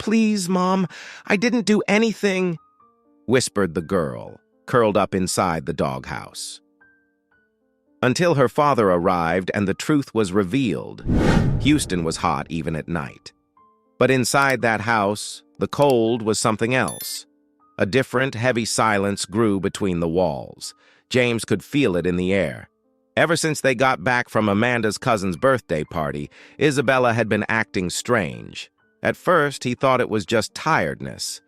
Please, Mom, I didn't do anything," whispered the girl, curled up inside the doghouse. Until her father arrived and the truth was revealed. Houston was hot even at night. But inside that house, the cold was something else. A different, heavy silence grew between the walls. James could feel it in the air. Ever since they got back from Amanda's cousin's birthday party, Isabella had been acting strange. At first, he thought it was just tiredness.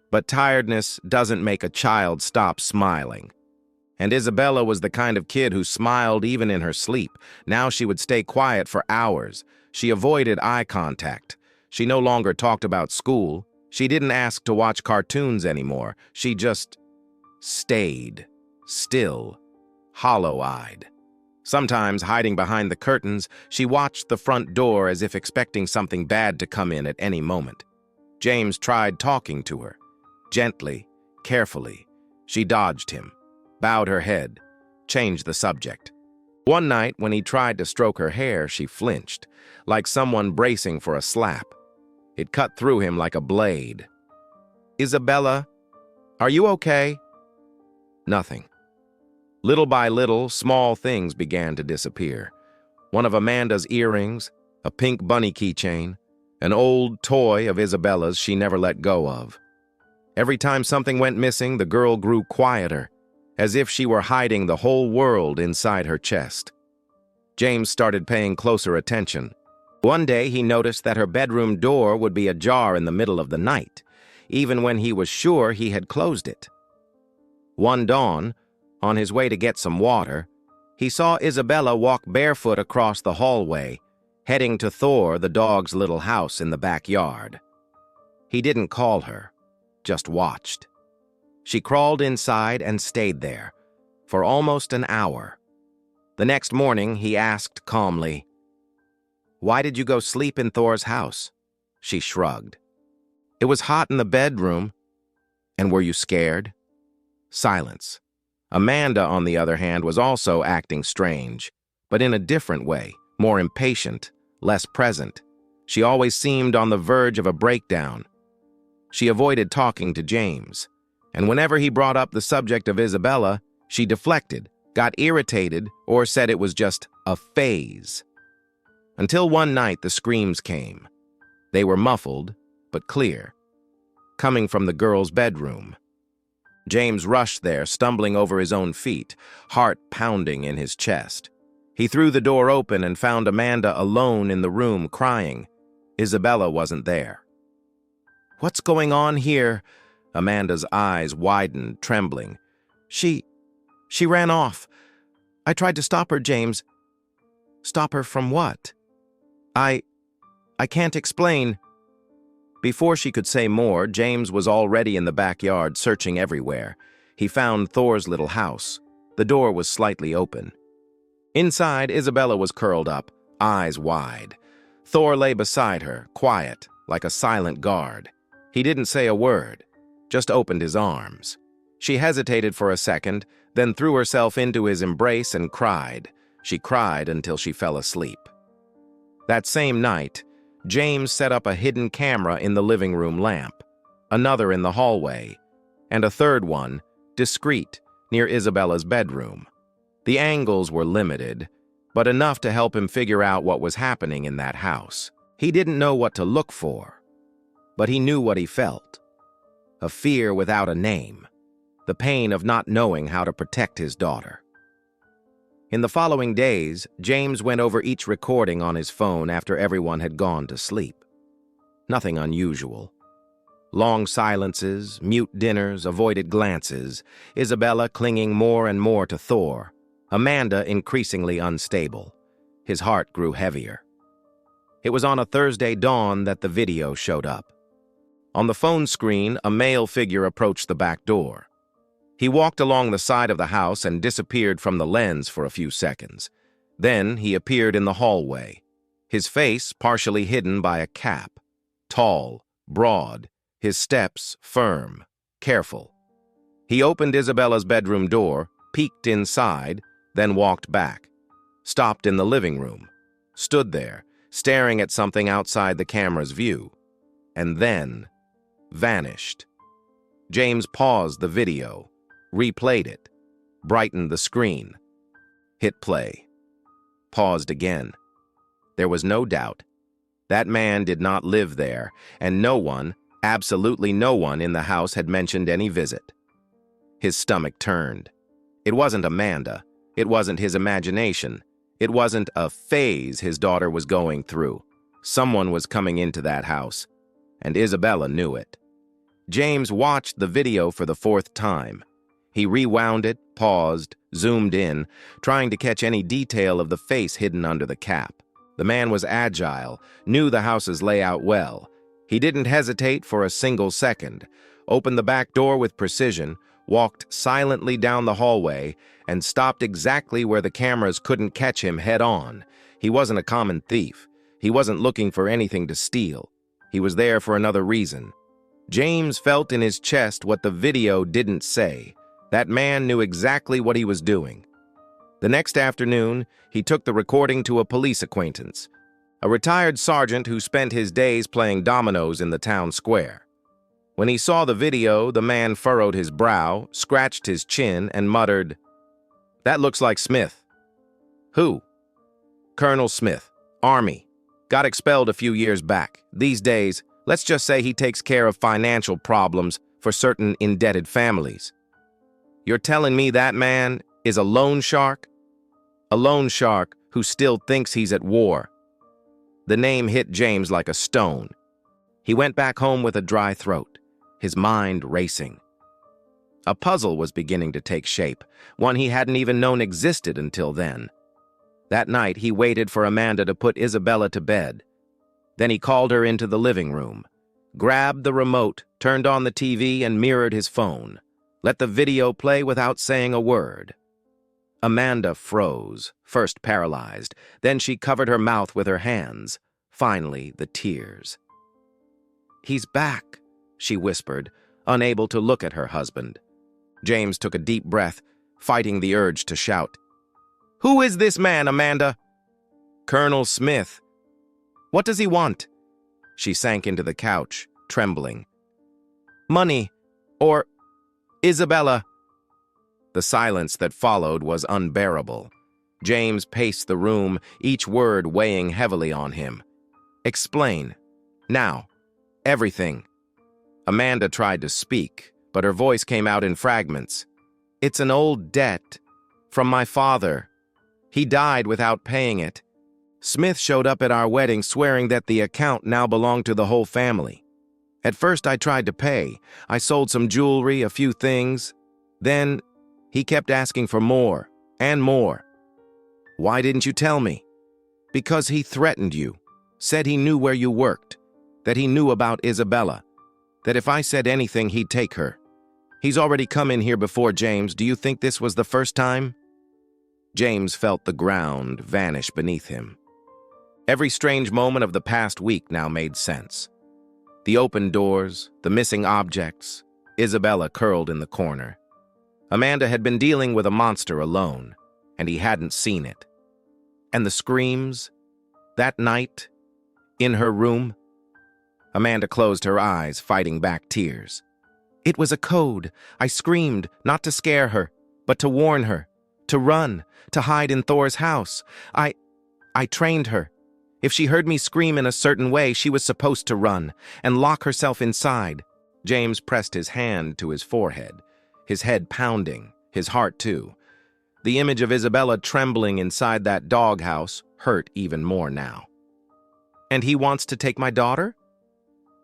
But tiredness doesn't make a child stop smiling. And Isabella was the kind of kid who smiled even in her sleep. Now she would stay quiet for hours. She avoided eye contact. She no longer talked about school. She didn't ask to watch cartoons anymore. She just stayed, still, hollow-eyed. Sometimes, hiding behind the curtains, she watched the front door as if expecting something bad to come in at any moment. James tried talking to her. Gently, carefully. She dodged him, bowed her head, changed the subject. One night, when he tried to stroke her hair, she flinched, like someone bracing for a slap. It cut through him like a blade. "Isabella, are you okay?" Nothing. Little by little, small things began to disappear. One of Amanda's earrings, a pink bunny keychain, an old toy of Isabella's she never let go of. Every time something went missing, the girl grew quieter, as if she were hiding the whole world inside her chest. James started paying closer attention. One day, he noticed that her bedroom door would be ajar in the middle of the night, even when he was sure he had closed it. One dawn, on his way to get some water, he saw Isabella walk barefoot across the hallway, heading to Thor, the dog's little house in the backyard. He didn't call her, just watched. She crawled inside and stayed there for almost an hour. The next morning, he asked calmly, "Why did you go sleep in Thor's house?" She shrugged. "It was hot in the bedroom." "And were you scared?" Silence. Amanda, on the other hand, was also acting strange, but in a different way, more impatient, less present. She always seemed on the verge of a breakdown. She avoided talking to James, and whenever he brought up the subject of Isabella, she deflected, got irritated, or said it was just a phase. Until one night the screams came. They were muffled, but clear, coming from the girl's bedroom. James rushed there, stumbling over his own feet, heart pounding in his chest. He threw the door open and found Amanda alone in the room, crying. Isabella wasn't there. "What's going on here?" Amanda's eyes widened, trembling. She ran off. I tried to stop her, James." "Stop her from what?" I can't explain." Before she could say more, James was already in the backyard, searching everywhere. He found Thor's little house. The door was slightly open. Inside, Isabella was curled up, eyes wide. Thor lay beside her, quiet, like a silent guard. He didn't say a word, just opened his arms. She hesitated for a second, then threw herself into his embrace and cried. She cried until she fell asleep. That same night, James set up a hidden camera in the living room lamp, another in the hallway, and a third one, discreet, near Isabella's bedroom. The angles were limited, but enough to help him figure out what was happening in that house. He didn't know what to look for, but he knew what he felt. A fear without a name, the pain of not knowing how to protect his daughter. In the following days, James went over each recording on his phone after everyone had gone to sleep. Nothing unusual. Long silences, mute dinners, avoided glances, Isabella clinging more and more to Thor, Amanda increasingly unstable. His heart grew heavier. It was on a Thursday dawn that the video showed up. On the phone screen, a male figure approached the back door. He walked along the side of the house and disappeared from the lens for a few seconds. Then he appeared in the hallway, his face partially hidden by a cap. Tall, broad, his steps firm, careful. He opened Isabella's bedroom door, peeked inside, then walked back, stopped in the living room, stood there, staring at something outside the camera's view. And then vanished. James paused the video, replayed it, brightened the screen, hit play, paused again. There was no doubt. That man did not live there, and no one, absolutely no one in the house had mentioned any visit. His stomach turned. It wasn't Amanda. It wasn't his imagination. It wasn't a phase his daughter was going through. Someone was coming into that house, and Isabella knew it. James watched the video for the fourth time. He rewound it, paused, zoomed in, trying to catch any detail of the face hidden under the cap. The man was agile, knew the house's layout well. He didn't hesitate for a single second, opened the back door with precision, walked silently down the hallway, and stopped exactly where the cameras couldn't catch him head-on. He wasn't a common thief. He wasn't looking for anything to steal. He was there for another reason. James felt in his chest what the video didn't say. That man knew exactly what he was doing. The next afternoon, he took the recording to a police acquaintance, a retired sergeant who spent his days playing dominoes in the town square. When he saw the video, the man furrowed his brow, scratched his chin, and muttered, "That looks like Smith." "Who?" "Colonel Smith, Army. Got expelled a few years back. These days, let's just say he takes care of financial problems for certain indebted families." "You're telling me that man is a loan shark?" "A loan shark who still thinks he's at war." The name hit James like a stone. He went back home with a dry throat, his mind racing. A puzzle was beginning to take shape, one he hadn't even known existed until then. That night, he waited for Amanda to put Isabella to bed. Then he called her into the living room, grabbed the remote, turned on the TV, and mirrored his phone. Let the video play without saying a word. Amanda froze, first paralyzed. Then she covered her mouth with her hands. Finally, the tears. "He's back," she whispered, unable to look at her husband. James took a deep breath, fighting the urge to shout. "Who is this man, Amanda?" "Colonel Smith." "What does he want?" She sank into the couch, trembling. "Money, or Isabella." The silence that followed was unbearable. James paced the room, each word weighing heavily on him. "Explain. Now. Everything." Amanda tried to speak, but her voice came out in fragments. "It's an old debt. From my father. He died without paying it. Smith showed up at our wedding swearing that the account now belonged to the whole family. At first I tried to pay. I sold some jewelry, a few things. Then he kept asking for more and more." "Why didn't you tell me?" "Because he threatened you. Said he knew where you worked. That he knew about Isabella. That if I said anything, he'd take her. He's already come in here before, James. Do you think this was the first time?" James felt the ground vanish beneath him. Every strange moment of the past week now made sense. The open doors, the missing objects, Isabella curled in the corner. Amanda had been dealing with a monster alone, and he hadn't seen it. And the screams, that night, in her room. Amanda closed her eyes, fighting back tears. "It was a code. I screamed, not to scare her, but to warn her, to run, to hide in Thor's house. I trained her. If she heard me scream in a certain way, she was supposed to run and lock herself inside." James pressed his hand to his forehead, his head pounding, his heart too. The image of Isabella trembling inside that doghouse hurt even more now. "And he wants to take my daughter?"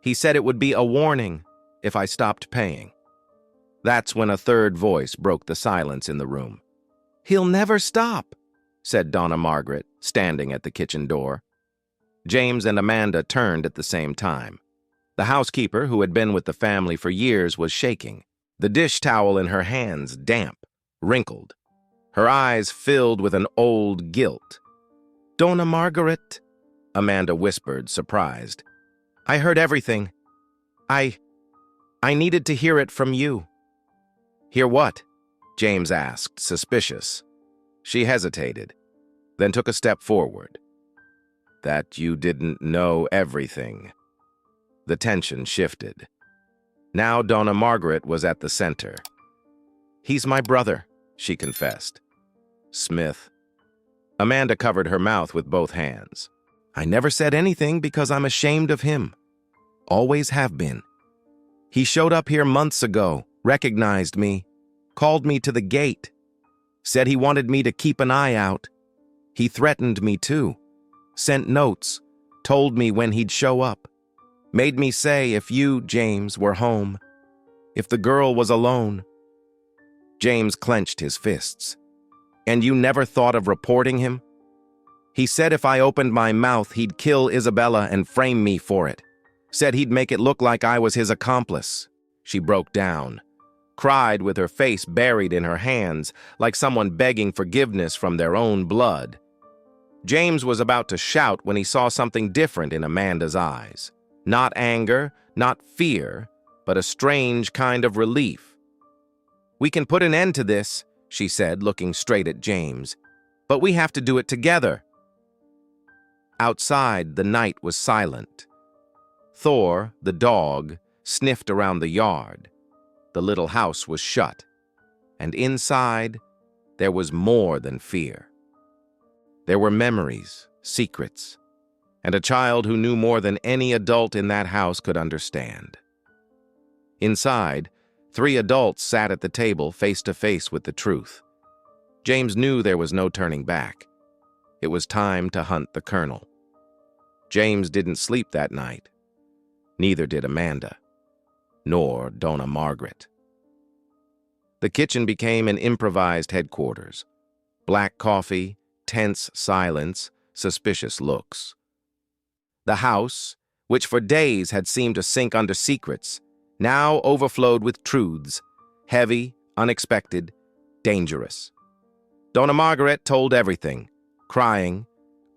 "He said it would be a warning if I stopped paying." That's when a third voice broke the silence in the room. "He'll never stop," said Donna Margaret, standing at the kitchen door. James and Amanda turned at the same time. The housekeeper, who had been with the family for years, was shaking, the dish towel in her hands damp, wrinkled. Her eyes filled with an old guilt. "Donna Margaret," Amanda whispered, surprised. "I heard everything. I needed to hear it from you." "Hear what?" James asked, suspicious. She hesitated, then took a step forward. "That you didn't know everything." The tension shifted. Now Donna Margaret was at the center. "He's my brother," she confessed. "Smith." Amanda covered her mouth with both hands. "I never said anything because I'm ashamed of him. Always have been. He showed up here months ago, recognized me, called me to the gate, said he wanted me to keep an eye out. He threatened me too, sent notes, told me when he'd show up, made me say if you, James, were home, if the girl was alone." James clenched his fists. "And you never thought of reporting him? He said if I opened my mouth, he'd kill Isabella and frame me for it. Said he'd make it look like I was his accomplice." She broke down, cried with her face buried in her hands, like someone begging forgiveness from their own blood. James was about to shout when he saw something different in Amanda's eyes. Not anger, not fear, but a strange kind of relief. "We can put an end to this," she said, looking straight at James. "But we have to do it together." Outside, the night was silent. Thor, the dog, sniffed around the yard. The little house was shut. And inside, there was more than fear. There were memories, secrets, and a child who knew more than any adult in that house could understand. Inside, 3 adults sat at the table face to face with the truth. James knew there was no turning back. It was time to hunt the Colonel. James didn't sleep that night. Neither did Amanda, nor Donna Margaret. The kitchen became an improvised headquarters. Black coffee, tense silence, suspicious looks. The house, which for days had seemed to sink under secrets, now overflowed with truths, heavy, unexpected, dangerous. Donna Margaret told everything, crying,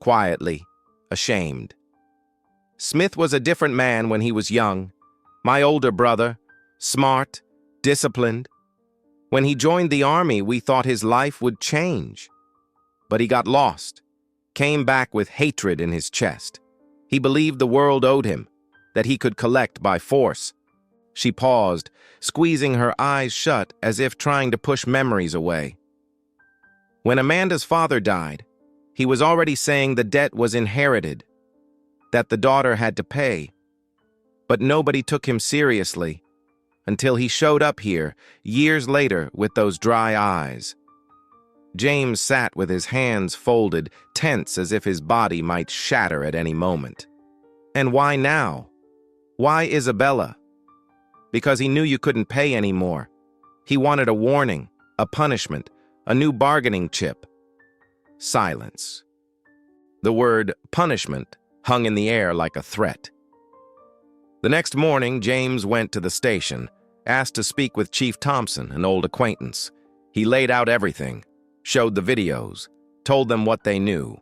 quietly, ashamed. "Smith was a different man when he was young. My older brother, smart, disciplined. When he joined the army, we thought his life would change. But he got lost, came back with hatred in his chest. He believed the world owed him, that he could collect by force." She paused, squeezing her eyes shut as if trying to push memories away. When Amanda's father died, he was already saying the debt was inherited, that the daughter had to pay. But nobody took him seriously until he showed up here, years later, with those dry eyes. James sat with his hands folded, tense as if his body might shatter at any moment. And why now? Why Isabella? Because he knew you couldn't pay anymore. He wanted a warning, a punishment, a new bargaining chip. Silence. The word punishment hung in the air like a threat. The next morning, James went to the station, asked to speak with Chief Thompson, an old acquaintance. He laid out everything, showed the videos, told them what they knew.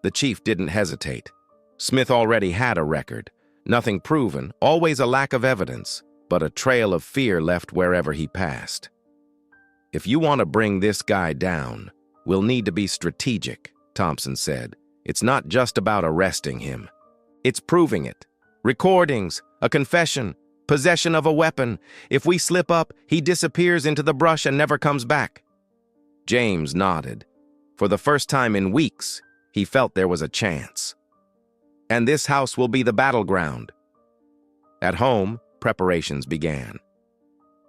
The chief didn't hesitate. Smith already had a record. Nothing proven, always a lack of evidence, but a trail of fear left wherever he passed. "If you want to bring this guy down, we'll need to be strategic," Thompson said. "It's not just about arresting him. It's proving it. Recordings, a confession, possession of a weapon. If we slip up, he disappears into the brush and never comes back." James nodded. For the first time in weeks, he felt there was a chance. "And this house will be the battleground." At home, preparations began.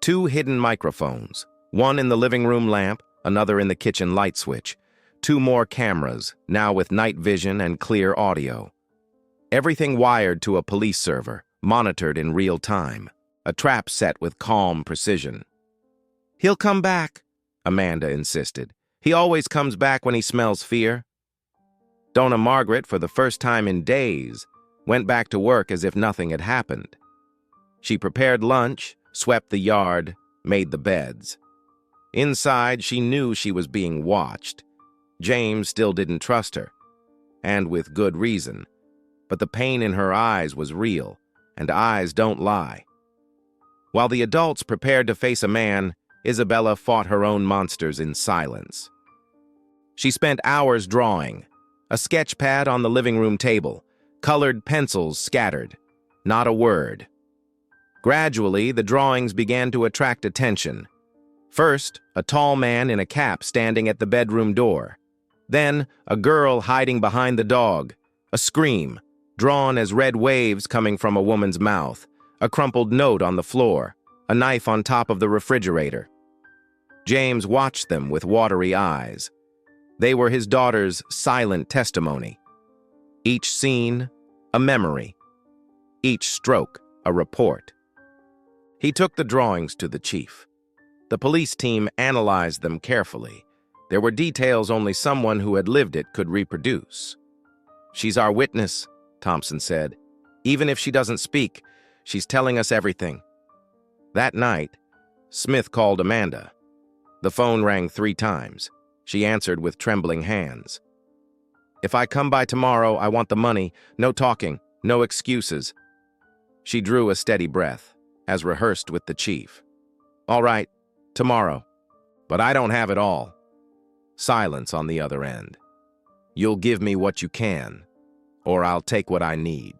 2 hidden microphones, one in the living room lamp, another in the kitchen light switch. 2 more cameras, now with night vision and clear audio. Everything wired to a police server, monitored in real time. A trap set with calm precision. "He'll come back," Amanda insisted. "He always comes back when he smells fear." Donna Margaret, for the first time in days, went back to work as if nothing had happened. She prepared lunch, swept the yard, made the beds. Inside, she knew she was being watched. James still didn't trust her, and with good reason. But the pain in her eyes was real, and eyes don't lie. While the adults prepared to face a man, Isabella fought her own monsters in silence. She spent hours drawing, a sketch pad on the living room table, colored pencils scattered, not a word. Gradually, the drawings began to attract attention. First, a tall man in a cap standing at the bedroom door. Then, a girl hiding behind the dog. A scream, drawn as red waves coming from a woman's mouth. A crumpled note on the floor. A knife on top of the refrigerator. James watched them with watery eyes. They were his daughter's silent testimony. Each scene, a memory. Each stroke, a report. He took the drawings to the chief. The police team analyzed them carefully. There were details only someone who had lived it could reproduce. "She's our witness," Thompson said. "Even if she doesn't speak, she's telling us everything." That night, Smith called Amanda. The phone rang 3 times. She answered with trembling hands. "If I come by tomorrow, I want the money. No talking, no excuses." She drew a steady breath, as rehearsed with the chief. "All right, tomorrow. But I don't have it all." Silence on the other end. "You'll give me what you can, or I'll take what I need."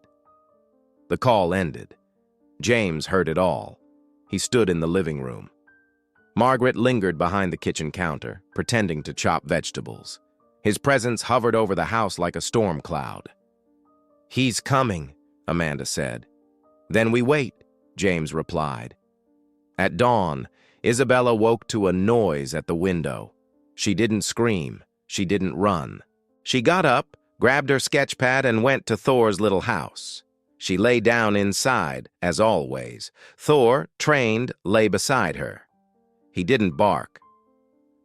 The call ended. James heard it all. He stood in the living room. Margaret lingered behind the kitchen counter, pretending to chop vegetables. His presence hovered over the house like a storm cloud. "He's coming," Amanda said. "Then we wait," James replied. At dawn, Isabella woke to a noise at the window. She didn't scream. She didn't run. She got up, grabbed her sketch pad, and went to Thor's little house. She lay down inside, as always. Thor, trained, lay beside her. He didn't bark.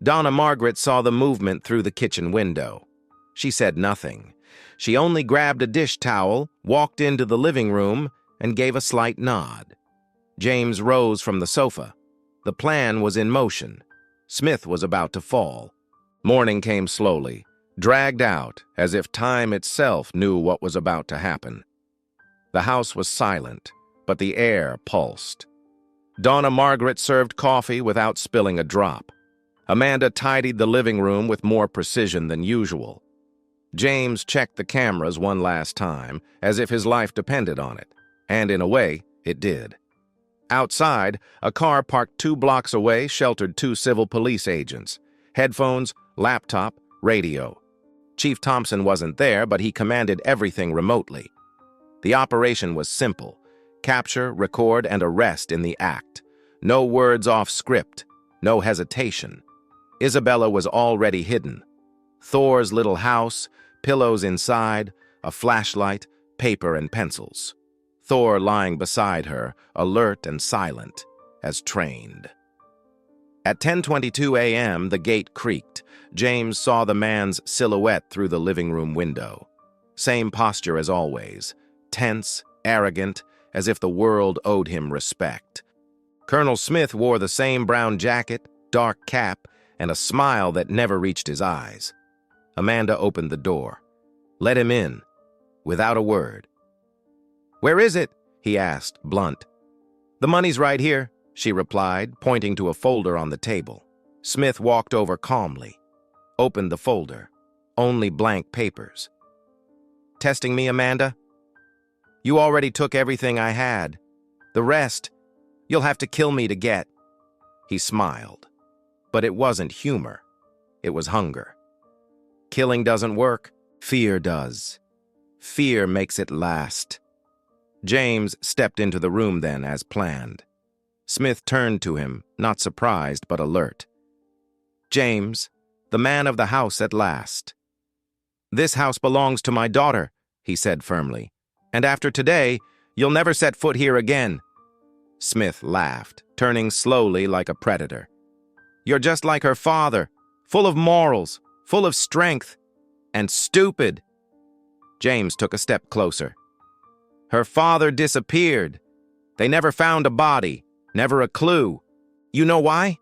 Donna Margaret saw the movement through the kitchen window. She said nothing. She only grabbed a dish towel, walked into the living room, and gave a slight nod. James rose from the sofa. The plan was in motion. Smith was about to fall. Morning came slowly, dragged out as if time itself knew what was about to happen. The house was silent, but the air pulsed. Donna Margaret served coffee without spilling a drop. Amanda tidied the living room with more precision than usual. James checked the cameras one last time, as if his life depended on it. And in a way, it did. Outside, a car parked 2 blocks away sheltered 2 civil police agents. Headphones, laptop, radio. Chief Thompson wasn't there, but he commanded everything remotely. The operation was simple. Capture, record, and arrest in the act. No words off script. No hesitation. Isabella was already hidden. Thor's little house, pillows inside, a flashlight, paper and pencils. Thor lying beside her, alert and silent, as trained. At 10:22 a.m., the gate creaked. James saw the man's silhouette through the living room window. Same posture as always, tense, arrogant, as if the world owed him respect. Colonel Smith wore the same brown jacket, dark cap, and a smile that never reached his eyes. Amanda opened the door. Let him in, without a word. "Where is it?" he asked, blunt. "The money's right here," she replied, pointing to a folder on the table. Smith walked over calmly, opened the folder. Only blank papers. "Testing me, Amanda? You already took everything I had. The rest, you'll have to kill me to get." He smiled. But it wasn't humor. It was hunger. Killing doesn't work. Fear does. Fear makes it last. James stepped into the room then, as planned. Smith turned to him, not surprised but alert. "James, the man of the house at last." "This house belongs to my daughter," he said firmly. "And after today, you'll never set foot here again." Smith laughed, turning slowly like a predator. "You're just like her father, full of morals, full of strength, and stupid." James took a step closer. "Her father disappeared. They never found a body, never a clue. You know why?"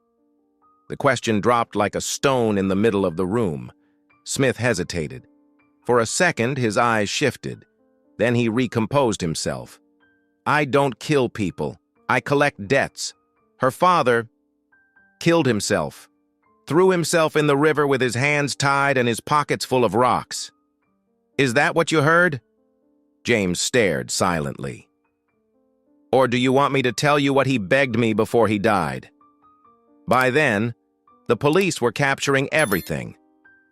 The question dropped like a stone in the middle of the room. Smith hesitated. For a second, his eyes shifted. Then he recomposed himself. "I don't kill people. I collect debts. Her father killed himself. Threw himself in the river with his hands tied and his pockets full of rocks." "Is that what you heard?" James stared silently. Or do you want me to tell you what he begged me before he died? By then, the police were capturing everything.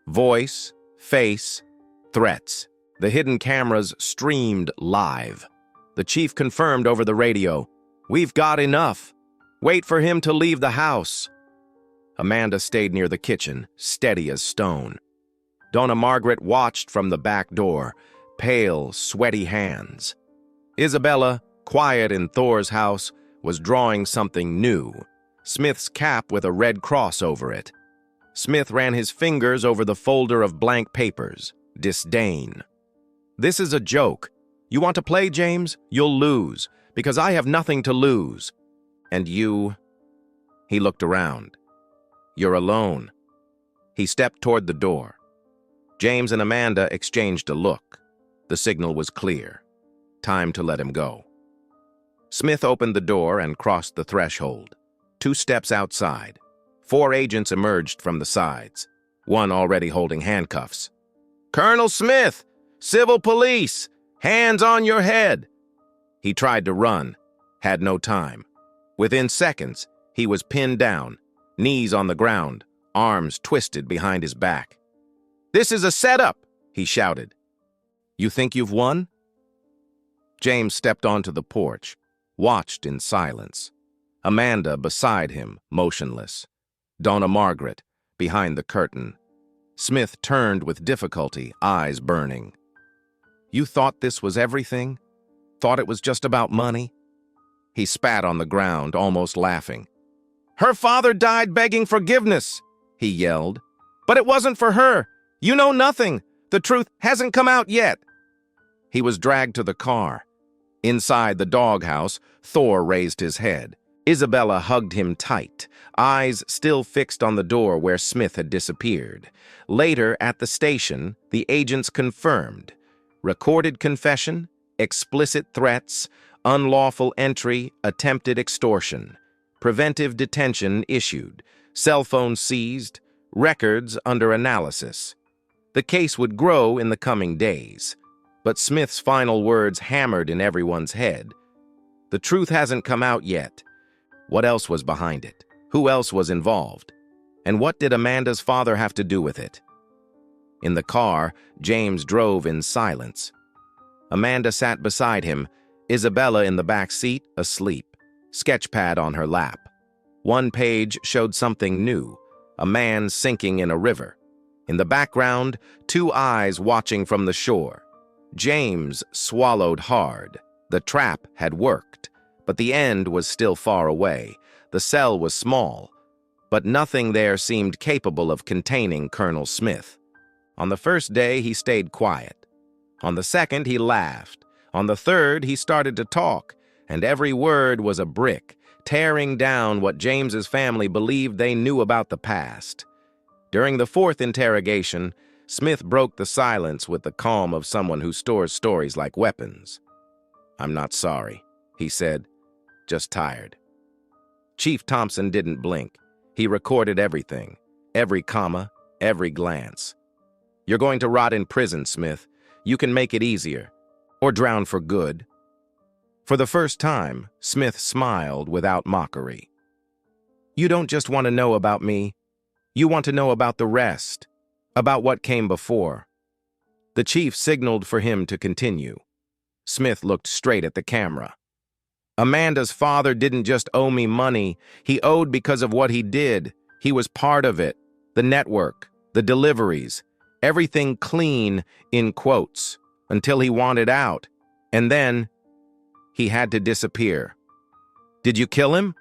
Voice, face, threats. The hidden cameras streamed live. The chief confirmed over the radio, "We've got enough. Wait for him to leave the house." Amanda stayed near the kitchen, steady as stone. Donna Margaret watched from the back door, pale, sweaty hands. Isabella, quiet in Thor's house, was drawing something new, Smith's cap with a red cross over it. Smith ran his fingers over the folder of blank papers. Disdain. "This is a joke. You want to play, James? You'll lose, because I have nothing to lose. And you..." He looked around. "You're alone." He stepped toward the door. James and Amanda exchanged a look. The signal was clear. Time to let him go. Smith opened the door and crossed the threshold. 2 steps outside. 4 agents emerged from the sides, one already holding handcuffs. "Colonel Smith! Civil police! Hands on your head!" He tried to run, had no time. Within seconds, he was pinned down, knees on the ground, arms twisted behind his back. "This is a setup!" he shouted. "You think you've won?" James stepped onto the porch, watched in silence. Amanda beside him, motionless. Donna Margaret, behind the curtain. Smith turned with difficulty, eyes burning. "You thought this was everything? Thought it was just about money?" He spat on the ground, almost laughing. "Her father died begging forgiveness," he yelled. "But it wasn't for her. You know nothing. The truth hasn't come out yet." He was dragged to the car. Inside the doghouse, Thor raised his head. Isabella hugged him tight, eyes still fixed on the door where Smith had disappeared. Later, at the station, the agents confirmed. Recorded confession, explicit threats, unlawful entry, attempted extortion. Preventive detention issued, cell phones seized, records under analysis. The case would grow in the coming days, but Smith's final words hammered in everyone's head. The truth hasn't come out yet. What else was behind it? Who else was involved? And what did Amanda's father have to do with it? In the car, James drove in silence. Amanda sat beside him, Isabella in the back seat, asleep, sketchpad on her lap. One page showed something new, a man sinking in a river. In the background, 2 eyes watching from the shore. James swallowed hard. The trap had worked, but the end was still far away. The cell was small, but nothing there seemed capable of containing Colonel Smith. On the first day, he stayed quiet. On the second, he laughed. On the third, he started to talk, and every word was a brick, tearing down what James's family believed they knew about the past. During the 4th interrogation, Smith broke the silence with the calm of someone who stores stories like weapons. "I'm not sorry," he said, "just tired." Chief Thompson didn't blink. He recorded everything, every comma, every glance. "You're going to rot in prison, Smith. You can make it easier, or drown for good." For the first time, Smith smiled without mockery. "You don't just want to know about me. You want to know about the rest, about what came before." The chief signaled for him to continue. Smith looked straight at the camera. "Amanda's father didn't just owe me money. He owed because of what he did. He was part of it. The network, the deliveries, everything clean, in quotes, until he wanted out. And then he had to disappear." "Did you kill him?"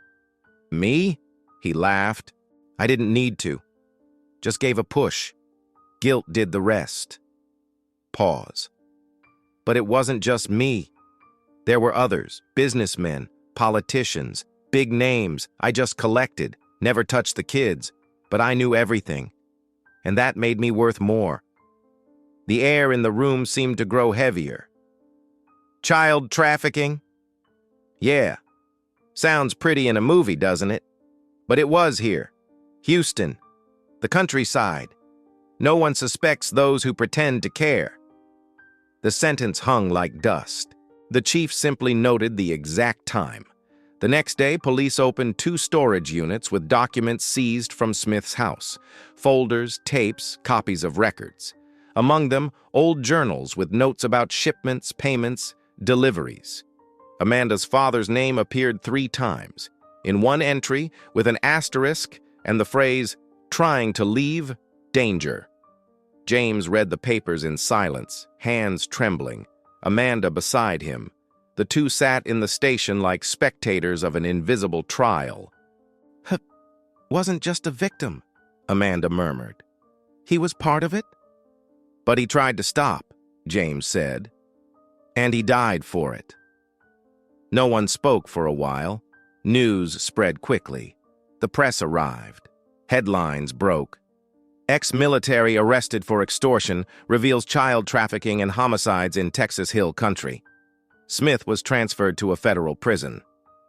"Me?" He laughed. "I didn't need to. Just gave a push. Guilt did the rest." Pause. "But it wasn't just me. There were others, businessmen, politicians, big names. I just collected, never touched the kids, but I knew everything. And that made me worth more." The air in the room seemed to grow heavier. "Child trafficking?" "Yeah. Sounds pretty in a movie, doesn't it? But it was here. Houston. The countryside. No one suspects those who pretend to care." The sentence hung like dust. The chief simply noted the exact time. The next day, police opened 2 storage units with documents seized from Smith's house: folders, tapes, copies of records. Among them, old journals with notes about shipments, payments, deliveries. Amanda's father's name appeared 3 times. In one entry, with an asterisk and the phrase, "Trying to leave, danger." James read the papers in silence, hands trembling, Amanda beside him. The 2 sat in the station like spectators of an invisible trial. "Wasn't just a victim," Amanda murmured. "He was part of it?" "But he tried to stop," James said. "And he died for it." No one spoke for a while. News spread quickly. The press arrived. Headlines broke. Ex-military arrested for extortion reveals child trafficking and homicides in Texas Hill Country. Smith was transferred to a federal prison.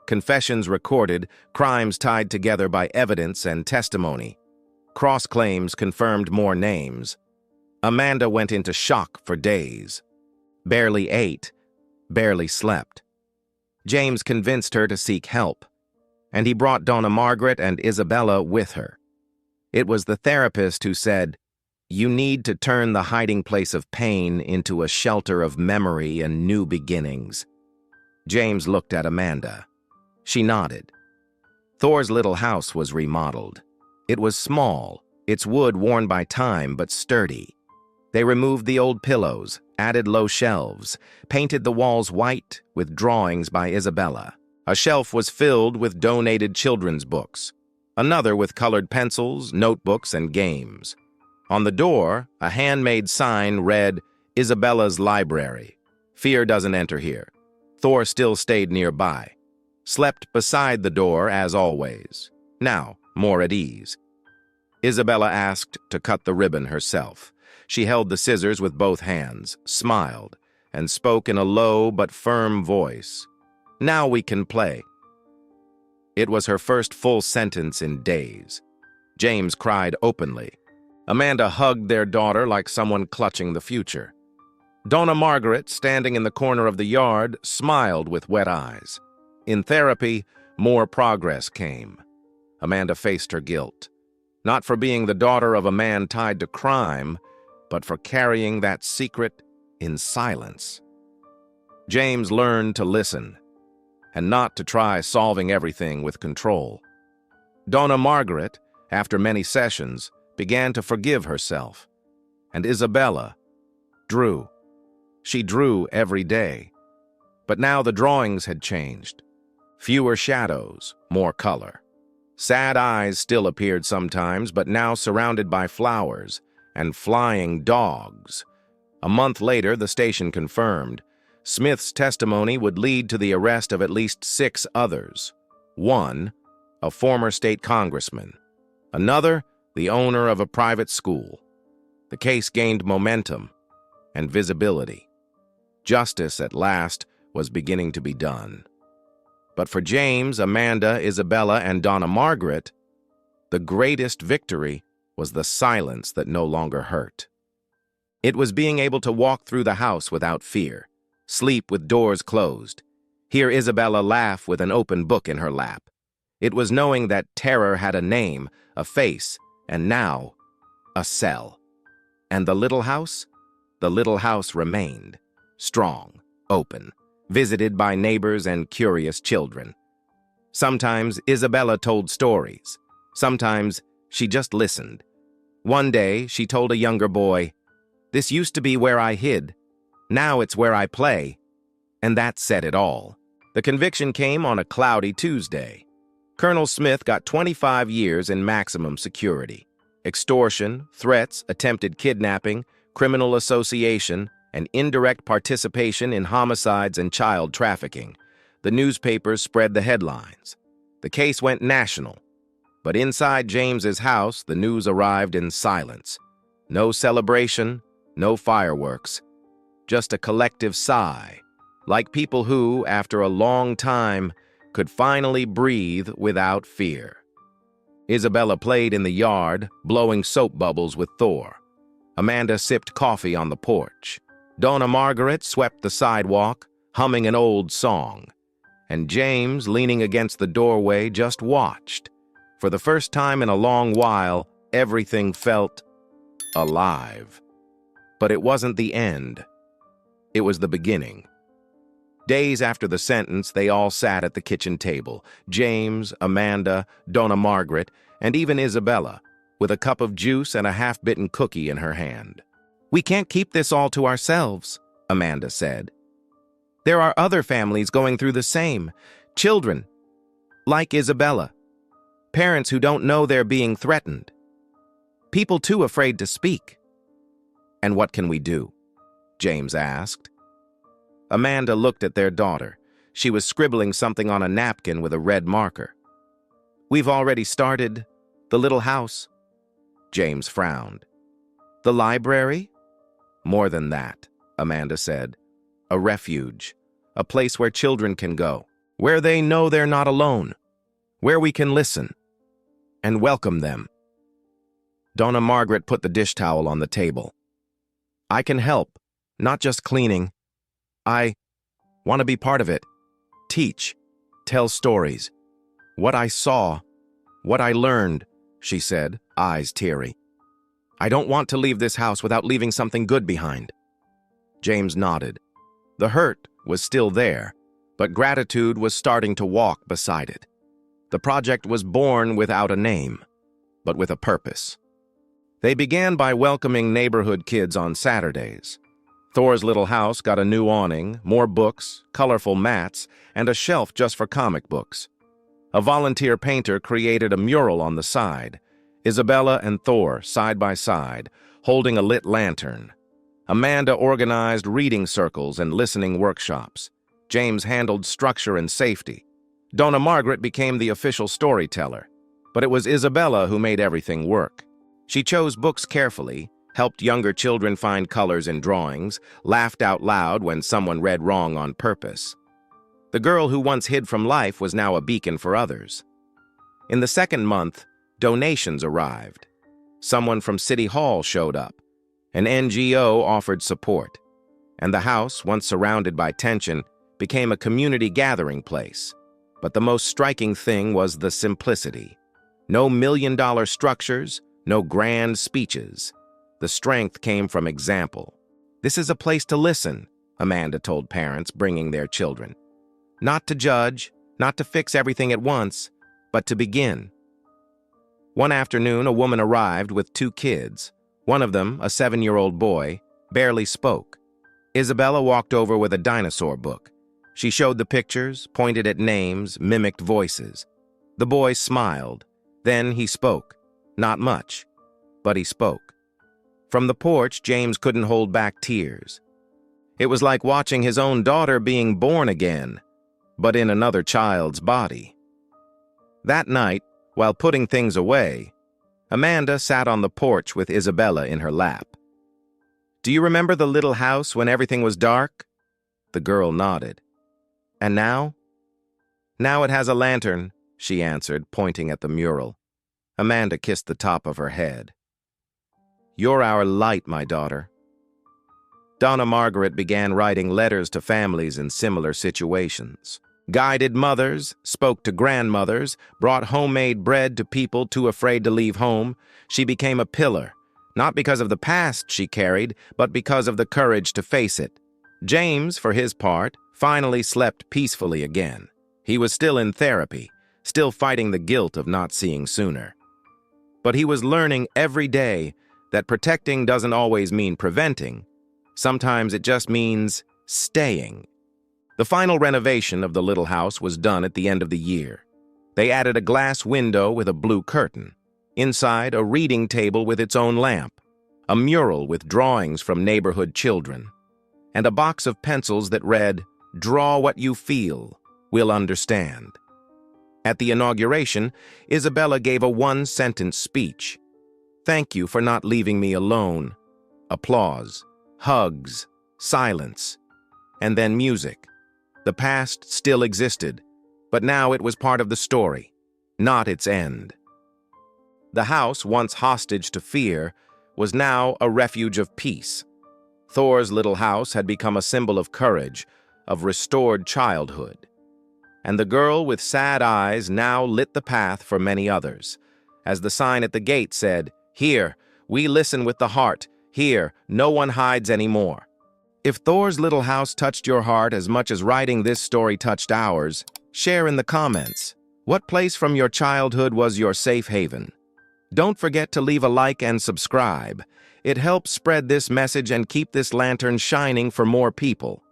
Confessions recorded, crimes tied together by evidence and testimony. Cross-claims confirmed more names. Amanda went into shock for days. Barely ate, barely slept. James convinced her to seek help, and he brought Donna Margaret and Isabella with her. It was the therapist who said, "You need to turn the hiding place of pain into a shelter of memory and new beginnings." James looked at Amanda. She nodded. Thor's little house was remodeled. It was small, its wood worn by time but sturdy. They removed the old pillows, added low shelves, painted the walls white with drawings by Isabella. A shelf was filled with donated children's books, another with colored pencils, notebooks, and games. On the door, a handmade sign read, "Isabella's Library. Fear doesn't enter here." Thor still stayed nearby, slept beside the door as always, now more at ease. Isabella asked to cut the ribbon herself. She held the scissors with both hands, smiled, and spoke in a low but firm voice. "Now we can play." It was her first full sentence in days. James cried openly. Amanda hugged their daughter like someone clutching the future. Donna Margaret, standing in the corner of the yard, smiled with wet eyes. In therapy, more progress came. Amanda faced her guilt, not for being the daughter of a man tied to crime, but for carrying that secret in silence. James learned to listen, and not to try solving everything with control. Donna Margaret, after many sessions, began to forgive herself. And Isabella drew. She drew every day. But now the drawings had changed. Fewer shadows, more color. Sad eyes still appeared sometimes, but now surrounded by flowers and flying dogs. A month later, the station confirmed Smith's testimony would lead to the arrest of at least 6 others. One, a former state congressman. Another, the owner of a private school. The case gained momentum and visibility. Justice, at last, was beginning to be done. But for James, Amanda, Isabella, and Donna Margaret, the greatest victory was the silence that no longer hurt. It was being able to walk through the house without fear, sleep with doors closed, hear Isabella laugh with an open book in her lap. It was knowing that terror had a name, a face, and now, a cell. And the little house? The little house remained, strong, open, visited by neighbors and curious children. Sometimes Isabella told stories. Sometimes she just listened. One day, she told a younger boy, "This used to be where I hid. Now it's where I play." And that said it all. The conviction came on a cloudy Tuesday. Colonel Smith got 25 years in maximum security. Extortion, threats, attempted kidnapping, criminal association, and indirect participation in homicides and child trafficking. The newspapers spread the headlines. The case went national. But inside James's house, the news arrived in silence. No celebration, no fireworks. Just a collective sigh, like people who, after a long time, could finally breathe without fear. Isabella played in the yard, blowing soap bubbles with Thor. Amanda sipped coffee on the porch. Donna Margaret swept the sidewalk, humming an old song, and James, leaning against the doorway, just watched. For the first time in a long while, everything felt alive. But it wasn't the end. It was the beginning. Days after the sentence, they all sat at the kitchen table, James, Amanda, Donna Margaret, and even Isabella, with a cup of juice and a half-bitten cookie in her hand. "We can't keep this all to ourselves," Amanda said. "There are other families going through the same. Children, like Isabella. Parents who don't know they're being threatened. People too afraid to speak." "And what can we do?" James asked. Amanda looked at their daughter. She was scribbling something on a napkin with a red marker. "We've already started the little house." James frowned. "The library?" "More than that," Amanda said. "A refuge, a place where children can go, where they know they're not alone, where we can listen and welcome them." Donna Margaret put the dish towel on the table. "I can help, not just cleaning. I want to be part of it. Teach, tell stories. What I saw, what I learned," she said, eyes teary. "I don't want to leave this house without leaving something good behind." James nodded. The hurt was still there, but gratitude was starting to walk beside it. The project was born without a name, but with a purpose. They began by welcoming neighborhood kids on Saturdays. Thor's little house got a new awning, more books, colorful mats, and a shelf just for comic books. A volunteer painter created a mural on the side, Isabella and Thor side by side, holding a lit lantern. Amanda organized reading circles and listening workshops. James handled structure and safety. Donna Margaret became the official storyteller, but it was Isabella who made everything work. She chose books carefully, helped younger children find colors in drawings, laughed out loud when someone read wrong on purpose. The girl who once hid from life was now a beacon for others. In the second month, donations arrived. Someone from City Hall showed up. An NGO offered support. And the house, once surrounded by tension, became a community gathering place. But the most striking thing was the simplicity. No million-dollar structures, no grand speeches. The strength came from example. "This is a place to listen," Amanda told parents bringing their children. "Not to judge, not to fix everything at once, but to begin." One afternoon, a woman arrived with 2 kids. One of them, a 7-year-old boy, barely spoke. Isabella walked over with a dinosaur book. She showed the pictures, pointed at names, mimicked voices. The boy smiled. Then he spoke. Not much, but he spoke. From the porch, James couldn't hold back tears. It was like watching his own daughter being born again, but in another child's body. That night, while putting things away, Amanda sat on the porch with Isabella in her lap. "Do you remember the little house when everything was dark?" The girl nodded. "And now?" "Now it has a lantern," she answered, pointing at the mural. Amanda kissed the top of her head. "You're our light, my daughter." Donna Margaret began writing letters to families in similar situations. Guided mothers, spoke to grandmothers, brought homemade bread to people too afraid to leave home. She became a pillar, not because of the past she carried, but because of the courage to face it. James, for his part, finally slept peacefully again. He was still in therapy, still fighting the guilt of not seeing sooner. But he was learning every day that protecting doesn't always mean preventing. Sometimes it just means staying. The final renovation of the little house was done at the end of the year. They added a glass window with a blue curtain. Inside, a reading table with its own lamp, a mural with drawings from neighborhood children, and a box of pencils that read, "Draw what you feel, we'll understand." At the inauguration, Isabella gave a 1-sentence speech. "Thank you for not leaving me alone." Applause, hugs, silence, and then music. The past still existed, but now it was part of the story, not its end. The house, once hostage to fear, was now a refuge of peace. Thor's little house had become a symbol of courage, of restored childhood. And the girl with sad eyes now lit the path for many others, as the sign at the gate said, "Here, we listen with the heart. Here, no one hides anymore." If Thor's little house touched your heart as much as writing this story touched ours, share in the comments. What place from your childhood was your safe haven? Don't forget to leave a like and subscribe. It helps spread this message and keep this lantern shining for more people.